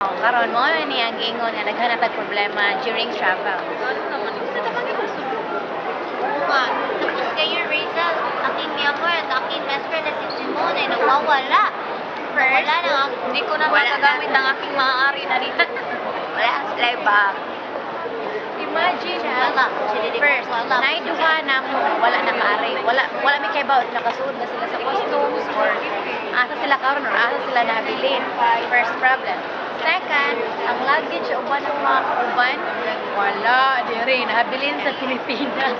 Karon mo ni ang ingon nga naghanap tag problema during travel. Ano naman? Gusto naman ni masunod. Tapos kayo, Rizal, aking miyamor at aking best friend na si Simone ay nawawala. First, Wala na. hindi ko na Wala magagamit na. ang aking maaari na dito. Wala sila ba? Imagine ha, Wala. first, Wala. naiduha na mo, wala na kaari. Wala may kaibaw, nakasuod na sila sa customs or asa sila karon or asa sila nabilin. First problem. Second, ang luggage uban ng mga kauban, wala, diri, nahabilin sa Pilipinas.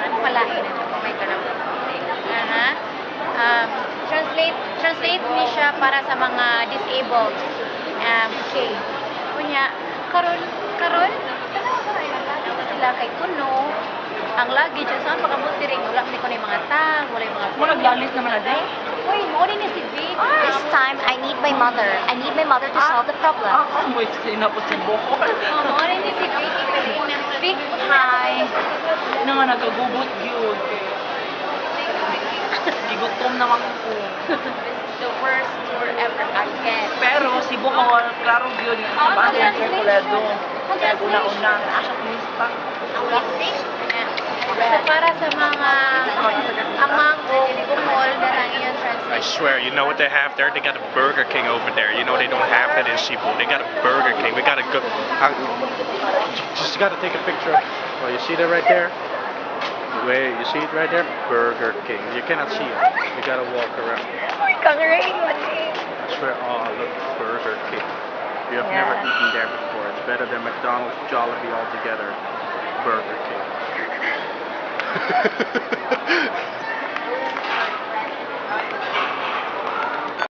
Ano palain na siya, may ganun. Aha. Translate ni siya para sa mga disabled. Okay. Kunya, karon, sila kay Kuno, ang luggage, saan pakabuti rin, wala ko na yung mga tag, wala yung mga... Mo naglalis naman na day? Uy, mo rin si Vic. This time, I need my mother. I need my mother to solve the problem. Ako mo eksena po si Bokol. Mo rin ni si Vic. Vic, Hi! Ano nga nagagubot yun? Gigutom naman ko. this is the worst tour ever I get. Pero si Bokol, klaro yun dito sa Bayan Circulado. Kaya una-una, asya kumista. So para sa mga amang o bumol na lang yung I translation. swear, you know what they have there? They got a Burger King over there. You know they don't have it in Cebu. They got a Burger King. We gotta go. Just gotta take a picture. Oh, you see that right there? Wait, you see it right there? Burger King. You cannot see it. You gotta walk around. I swear, oh look, Burger King. You have never eaten there before. It's better than McDonald's, Jollibee altogether. Burger King.